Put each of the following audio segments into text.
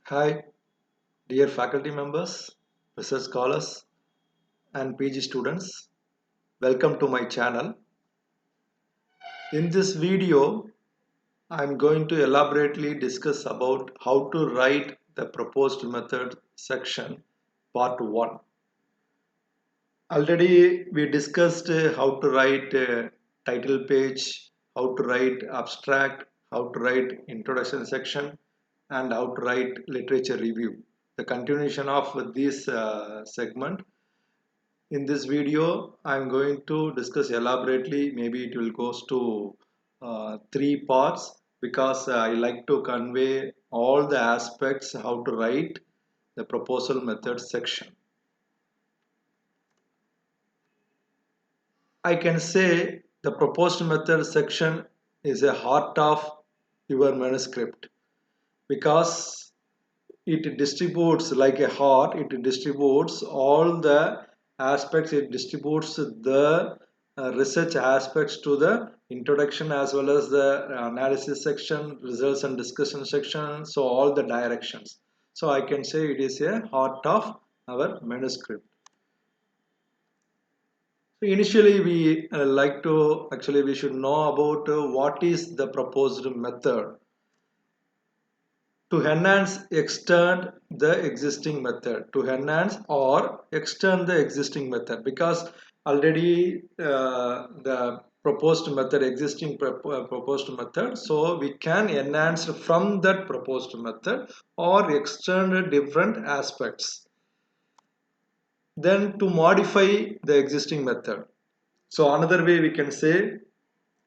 Hi, dear faculty members, research scholars, and PG students. Welcome to my channel. In this video, I'm going to elaborately discuss about how to write the proposed method section part 1. Already we discussed how to write a title page, how to write abstract, how to write introduction section, and how to write literature review. The continuation of this segment. In this video, I'm going to discuss elaborately. Maybe it will goes to three parts because I like to convey all the aspects how to write the proposal method section. I can say the proposed method section is a heart of your manuscript because it distributes like a heart, it distributes all the aspects, it distributes the research aspects to the introduction as well as the analysis section, results and discussion section, so all the directions. So I can say it is a heart of our manuscript. So initially we we should know about what is the proposed method to enhance extend the existing method, to enhance or extend the existing method, because already the proposed method existing proposed method, so we can enhance from that proposed method or extend different aspects, then to modify the existing method. So another way we can say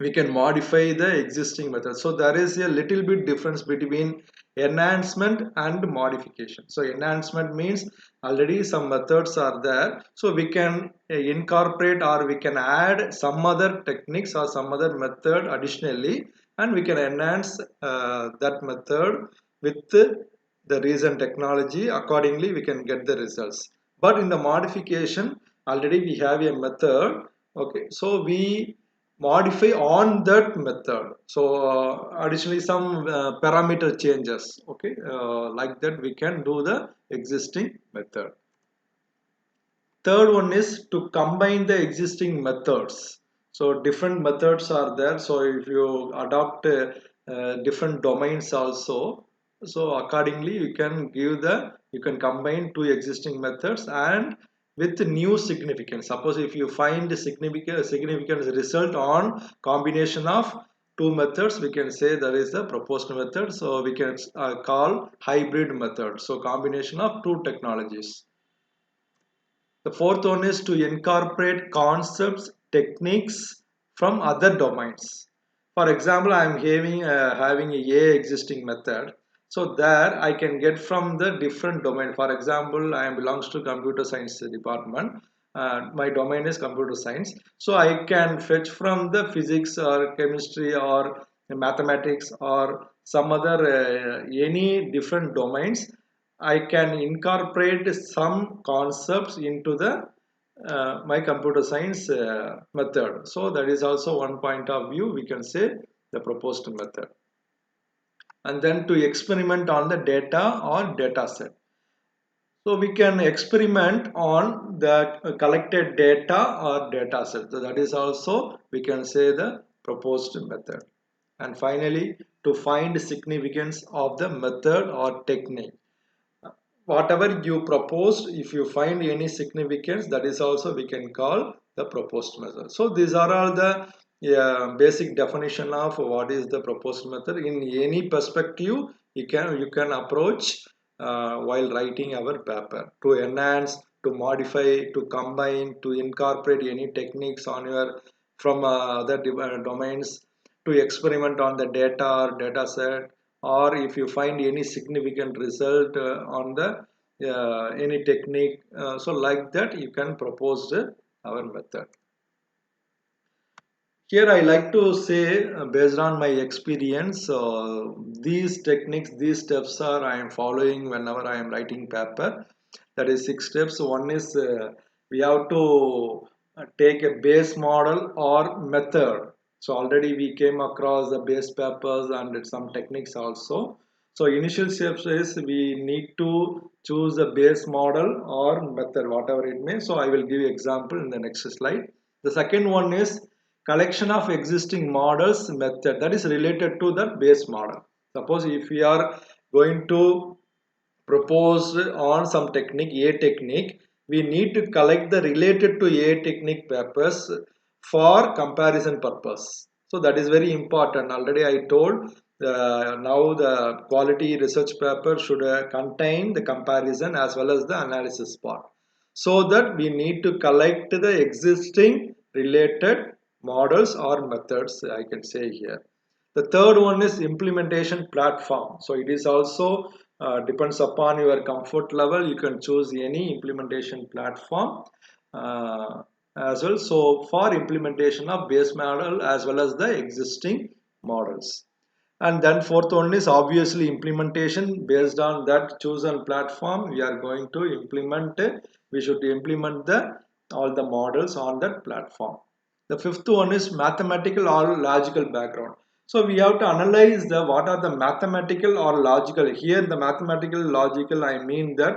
we can modify the existing method. So there is a little bit difference between enhancement and modification. So enhancement means already some methods are there, so we can incorporate or we can add some other techniques or some other method additionally, and we can enhance that method with the recent technology. Accordingly we can get the results. But in the modification, already we have a method, okay, so we modify on that method. So additionally some parameter changes, okay, like that we can do the existing method. Third one is to combine the existing methods. So different methods are there, so if you adopt different domains also, so accordingly you can combine two existing methods and with new significance. Suppose if you find a significant result on combination of two methods, we can say there is a proposed method, so we can call hybrid method, so combination of two technologies. The fourth one is to incorporate concepts, techniques from other domains. For example, I am having a existing method. So there I can get from the different domain. For example, I belongs to computer science department. My domain is computer science. So I can fetch from the physics or chemistry or mathematics or some other any different domains. I can incorporate some concepts into the my computer science method. So that is also one point of view, we can say the proposed method. And then to experiment on the data or data set. So we can experiment on the collected data or data set. So that is also we can say the proposed method. And finally, to find significance of the method or technique. Whatever you proposed, if you find any significance, that is also we can call the proposed method. So these are all the basic definition of what is the proposed method. In any perspective you can approach while writing our paper, to enhance, to modify, to combine, to incorporate any techniques on your from other domains, to experiment on the data or data set, or if you find any significant result on the any technique, so like that you can propose our method. Here I like to say, based on my experience, these techniques, these steps are I am following whenever I am writing paper. That is 6 steps. One is we have to take a base model or method. So already we came across the base papers and some techniques also. So initial steps is we need to choose the base model or method, whatever it may. So I will give you example in the next slide. The second one is collection of existing models method, that is related to the base model. Suppose if we are going to propose on some technique, A technique, we need to collect the related to A technique papers for comparison purpose. So that is very important. Already I told now the quality research paper should contain the comparison as well as the analysis part. So that we need to collect the existing related models or methods, I can say here. The third one is implementation platform. So it is also depends upon your comfort level. You can choose any implementation platform uh, as well. So for implementation of base model as well as the existing models. And then fourth one is obviously implementation. Based on that chosen platform, we are going to implement it. We should implement the all the models on that platform. The fifth one is mathematical or logical background. So we have to analyze the what are the mathematical or logical. Here the mathematical logical, I mean that,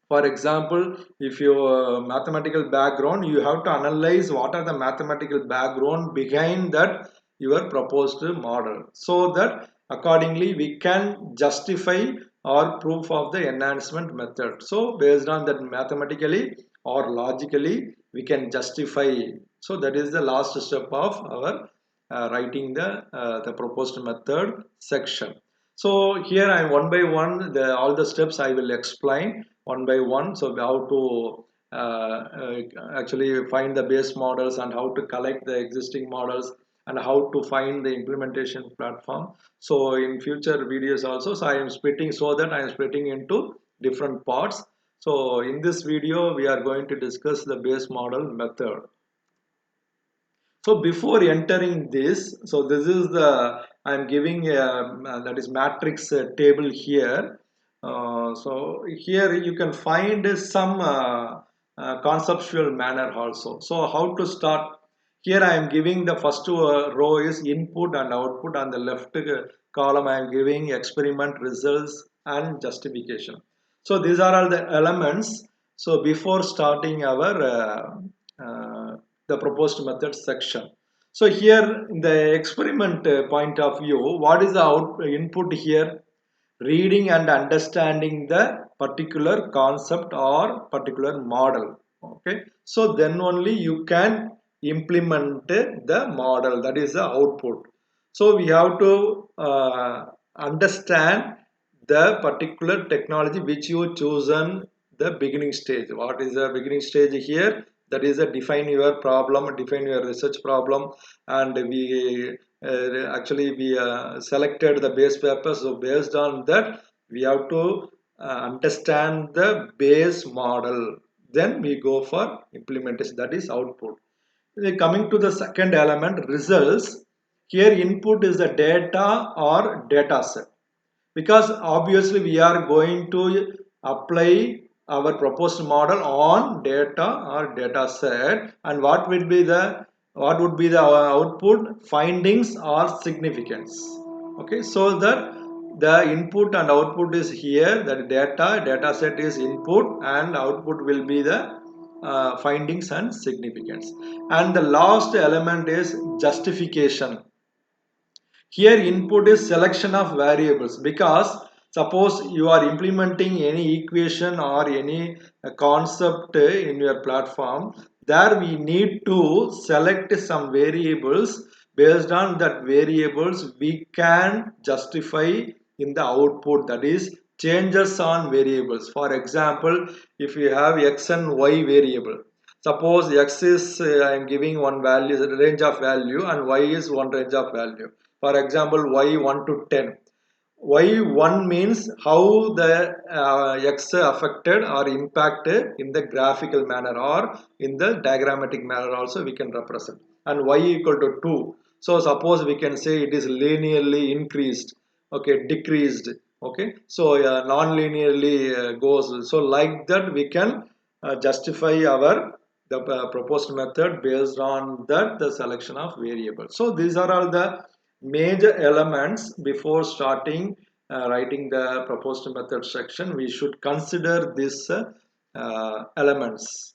for example, if your mathematical background, you have to analyze what are the mathematical background behind that your proposed model, so that accordingly we can justify or proof of the enhancement method. So based on that mathematically or logically we can justify. So that is the last step of our writing the proposed method section. So here I am one by one, all the steps I will explain one by one. So how to actually find the base models and how to collect the existing models and how to find the implementation platform. So in future videos also, so I am splitting, so that I am splitting into different parts. So in this video we are going to discuss the base model method. So before entering this, so this is the, I am giving a, that is matrix table here. So here you can find some conceptual manner also. So how to start? Here I am giving the first row is input and output. On the left column I am giving experiment results and justification. So these are all the elements. So before starting our the proposed method section. So here in the experiment point of view, what is the input here? Reading and understanding the particular concept or particular model. Okay, so then only you can implement the model, that is the output. So we have to understand the particular technology which you chosen the beginning stage. What is the beginning stage here? That is define your problem, define your research problem, and we actually we selected the base paper. So based on that we have to understand the base model, then we go for implementation, that is output. Coming to the second element, results. Here input is the data or data set, because obviously we are going to apply our proposed model on data or data set, and what would be the output, findings or significance. Okay, so that the input and output is here, that data set is input and output will be the findings and significance. And the last element is justification. Here input is selection of variables, because suppose you are implementing any equation or any concept in your platform, there we need to select some variables. Based on that variables we can justify in the output, that is changes on variables. For example, if you have x and y variable, suppose x is I am giving one value, range of value, and y is one range of value. For example, y1 to 10. Y1 means how the x affected or impacted in the graphical manner or in the diagrammatic manner also we can represent. And y equal to 2. So suppose we can say it is linearly increased, okay, decreased, okay. So non-linearly goes. So like that we can justify our the proposed method based on that the selection of variables. So these are all the major elements before starting writing the proposed method section, we should consider these elements.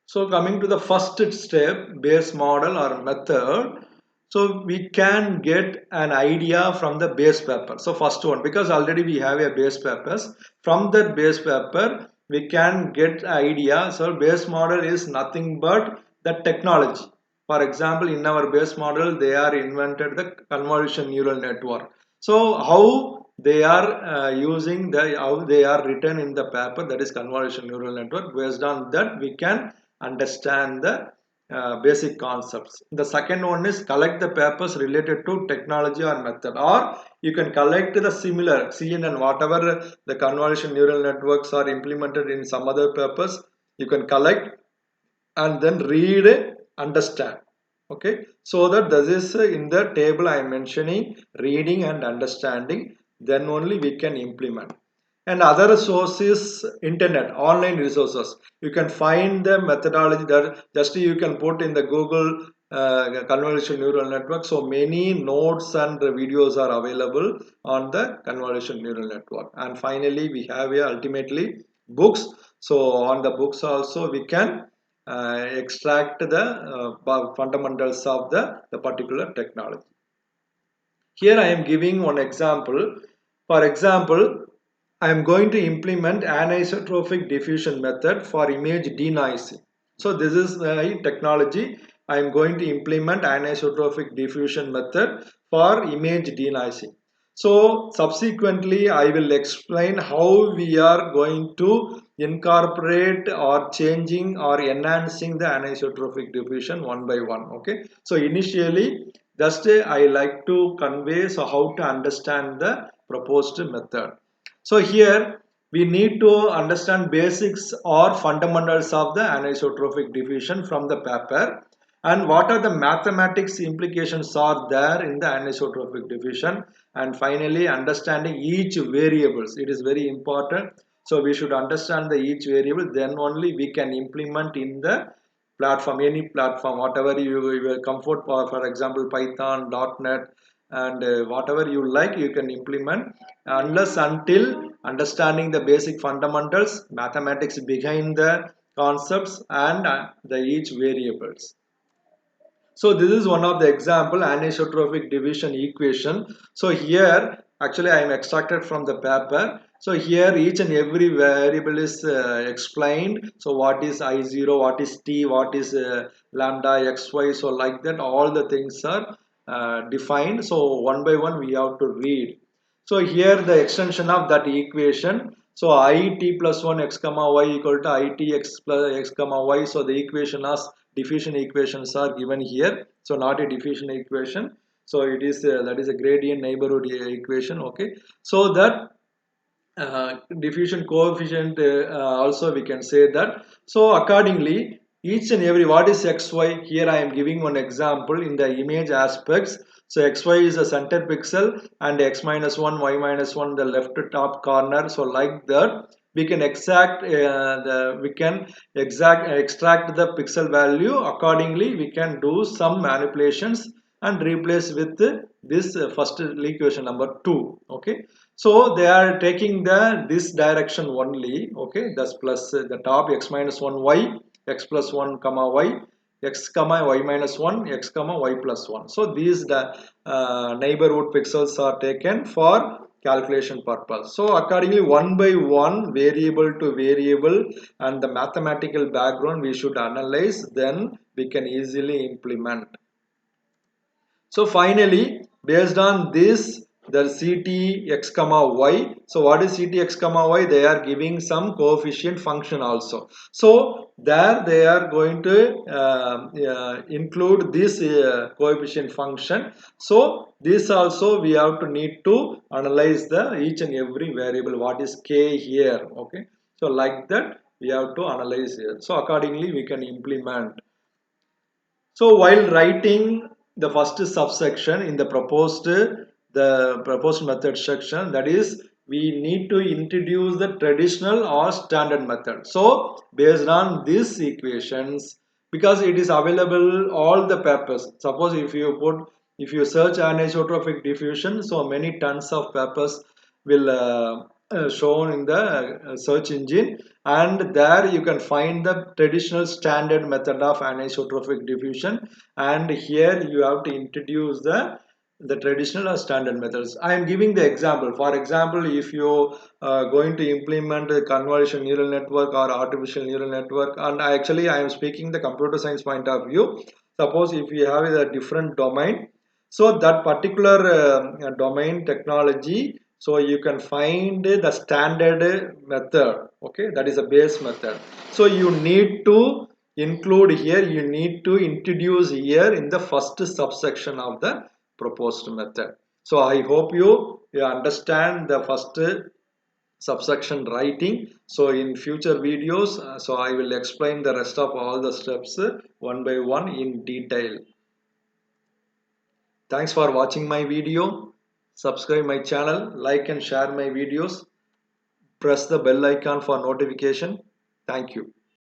So coming to the first step, base model or method. So we can get an idea from the base paper. So first one, because already we have a base papers. From that base paper, we can get idea. So base model is nothing but the technology. For example, in our base model, they are invented the convolution neural network. So how they are using how they are written in the paper, that is convolution neural network. Based on that, we can understand the basic concepts. The second one is collect the papers related to technology or method, or you can collect the similar CNN, whatever the convolution neural networks are implemented in some other papers, you can collect and then read, understand. Okay, so that this is in the table I am mentioning, reading and understanding, then only we can implement. And other sources, internet, online resources, you can find the methodology that just you can put in the Google convolution neural network. So many notes and videos are available on the convolution neural network. And finally we have here ultimately books. So on the books also we can extract the fundamentals of the particular technology. Here I am giving one example. For example, I am going to implement anisotropic diffusion method for image denoising. So this is the technology. I am going to implement anisotropic diffusion method for image denoising. So subsequently I will explain how we are going to incorporate or changing or enhancing the anisotropic diffusion one by one. Okay, so initially just I like to convey so how to understand the proposed method. So here we need to understand basics or fundamentals of the anisotropic diffusion from the paper, and what are the mathematics implications are there in the anisotropic diffusion, and finally understanding each variables. It is very important. So we should understand the each variable, then only we can implement in the platform, any platform, whatever you comfort for example Python, .NET, and whatever you like you can implement, unless until understanding the basic fundamentals, mathematics behind the concepts and the each variables. So this is one of the example anisotropic division equation. So here actually I am extracted from the paper. So here each and every variable is explained. So what is I0, what is t, what is lambda, xy. So like that all the things are defined. So one by one we have to read. So here the extension of that equation. So I t plus 1 x comma y equal to I t x plus x comma y. So the equation as diffusion equations are given here. So not a diffusion equation. So it is that is a gradient neighborhood equation. Okay. So that diffusion coefficient also we can say that. So accordingly each and every what is xy, here I am giving one example in the image aspects. So xy is the center pixel and x minus 1 y minus 1 the left top corner. So like that we can extract the pixel value. Accordingly we can do some manipulations and replace with this first equation number 2. Okay, so they are taking the this direction only. Okay, that's plus the top x minus 1 y, x plus 1 comma y, x comma y minus 1, x comma y plus 1. So these the neighborhood pixels are taken for calculation purpose. So accordingly one by one, variable to variable, and the mathematical background we should analyze, then we can easily implement. So finally, based on this, the CT x comma y. So what is CT x comma y? They are giving some coefficient function also. So there they are going to include this coefficient function. So this also we have to need to analyze the each and every variable. What is k here? Okay. So like that we have to analyze here. So accordingly we can implement. So while writing the first subsection in the proposed method section, that is we need to introduce the traditional or standard method. So based on these equations, because it is available all the papers. Suppose if you put If you search anisotropic diffusion, so many tons of papers will shown in the search engine, and there you can find the traditional standard method of anisotropic diffusion, and here you have to introduce the traditional or standard methods. I am giving the example. For example, if you going to implement a convolution neural network or artificial neural network, and I am speaking the computer science point of view. Suppose if you have a different domain, so that particular domain technology, so you can find the standard method, okay, that is a base method. So you need to include here, you need to introduce here in the first subsection of the proposed method. So I hope you understand the first subsection writing. So in future videos, so I will explain the rest of all the steps one by one in detail. Thanks for watching my video. Subscribe my channel, like and share my videos. Press the bell icon for notification. Thank you.